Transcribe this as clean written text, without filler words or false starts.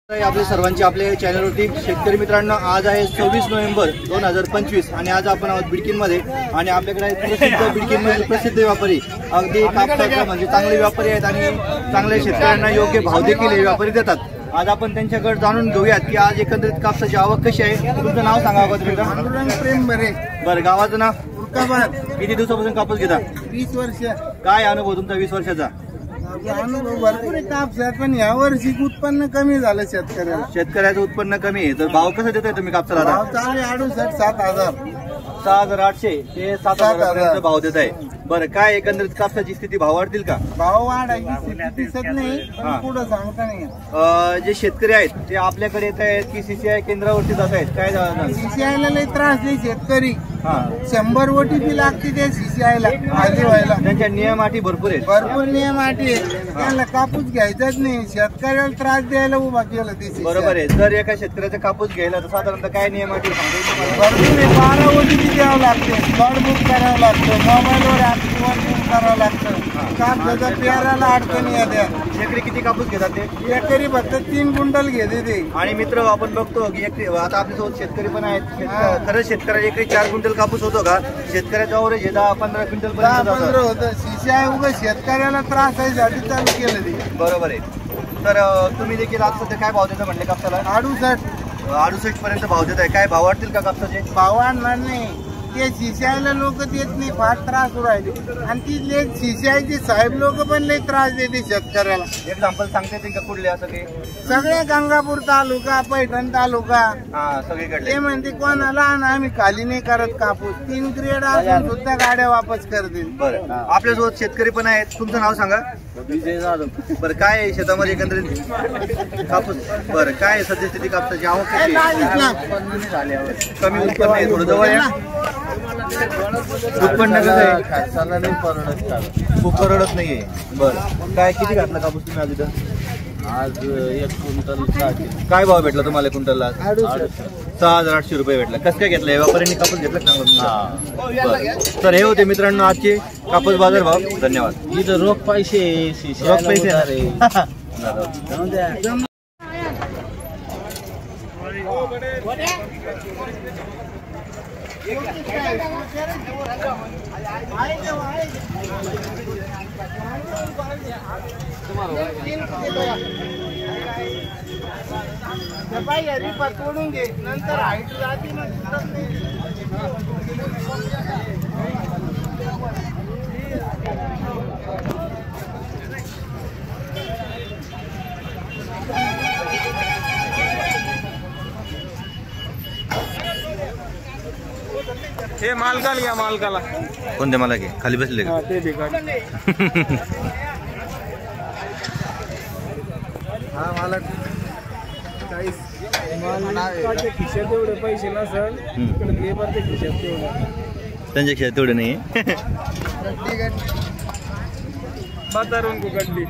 आपल्या सर्वांची आपल्या चॅनलवरती शेतकरी मित्रांनो, आज आहे 26 नोव्हेंबर 2025 आणि आज आपण आहोत बिडकीनमध्ये आणि आपल्याकडे प्रसिद्ध बिडकीनमधील प्रसिद्ध व्यापारी अगदी कापसाचा म्हणजे चांगले व्यापारी आहेत आणि चांगल्या शेतकऱ्यांना योग्य भाव देखील हे व्यापारी देतात। आज आपण त्यांच्याकडे जाणून घेऊयात की आज एकंदरीत कापसाची आवक कशी आहे। तुमचं नाव सांगा अगोदर। प्रेम बरे। बरं, गावाचं नाव? उरकाबाद। किती दिवसापासून कापूस घेता? 20 वर्ष। काय अनुभव तुमचा 20 वर्षाचा? अनुभव भरपूर कापसात, पण यावर्षी उत्पन्न कमी झालं शेतकऱ्याला। शेतकऱ्याचं उत्पन्न कमी आहे तर भाव कसा देताय तुम्ही कापसाला? भाव चालू 68-7000, 6800 ते 7000 पर्यंत भाव देत आहे। बरं, काय एकंदरीत कापसाची स्थिती भाव वाढतील का? भाव वाढायची दिसत नाही, पुढे सांगता नाही। जे शेतकरी आहेत ते आपल्याकडे येत आहेत की सीसीआय केंद्रावरती जात आहेत? काय सीसीआयला लई त्रास नाही शेतकरी। 100 ओटीपी लागते त्या सीसीआयला फायदे व्हायला। त्यांच्या नियम अटी भरपूर आहेत। भरपूर नियम अटी आहेत, त्यांना कापूस घ्यायचाच नाही, शेतकऱ्याला त्रास द्यायला उभा केलं ते। बरोबर आहे। जर एका शेतकऱ्याचा कापूस घ्यायला तर साधारणतः काय नियम अटी सांगायचे? भरपूर आहे। 12 ओटीपी द्यावं लागते, स्लॉट बुक करावं लागतं, मोबाईलवर करावं लागतं, कापसाचा पेराला अडचणी येत्या। एकरी किती कापूस घेतात ते? एकरी फक्त 3 क्विंटल घेते ते। आणि मित्र, आपण बघतो की आता आपल्यासोबत शेतकरी पण आहेत, खरंच शेतकऱ्याला एकरी 4 क्विंटल कापूस होतो का? शेतकऱ्याच्या वर 10-15 क्विंटल 10-15 होतं। सीसीआय उगा शेतकऱ्याला त्रास आहे साठी चालू केलं ते। बरोबर आहे। तर तुम्ही देखील आज सध्या काय भाव देता म्हणले कापसाला? 68 पर्यंत भाव देत आहे। काय भाव वाढतील का कापसाचे? भाव वाढणार नाही, ते सीसीआयला लोक देत नाही, फार त्रास होऊ राहिले। आणि ती सीसीआयचे साहेब लोक पण लई त्रास देते शेतकऱ्याला। एक्झाम्पल सांगता येते का कुठले? असं काही सगळे गंगापूर तालुका, पैठण तालुका सगळीकडे ते म्हणते कोणाला आणि आम्ही खाली नाही करत कापूस। 3 ग्रेड असून सुद्धा गाड्या वापस करतील। बरं, आपल्यासोबत शेतकरी पण आहेत, तुमचं नाव सांगा? विजय जाधव। बरं, काय आहे शेतामध्ये एकंदरीत कापूस? बरं, काय सद्यस्थिती कापसाची? आवक कमी उत्पन्न आहे, थोडं जवळ या। उत्पन्न कसं आहे? खूप परवडत नाहीये। बरं, काय किती घातला कापूस तुम्ही आज इथं? आज 1 क्विंटल। काय भाव भेटला तुम्हाला क्विंटलला? 6800 रुपये भेटला। कसं काय घेतलं? व्यापाऱ्यांनी कापूस घेतला चांगला? तर हे होते मित्रांनो आजचे कापूस बाजार भाव। धन्यवाद। इथं रोख पैसे तोडून घे, नंतर हाईट जाते ना। हे मालकाला घ्या, मालकाला। कोणत्या मला घे? खाली बसले का? ते बिघाड। हा मला मालकाच्या खिशात एवढे पैसे नसेल, इकडे लेबरच्या खिशात तेवढं। त्यांच्या खिशात तेवढे नाही। बाजारून गड्डी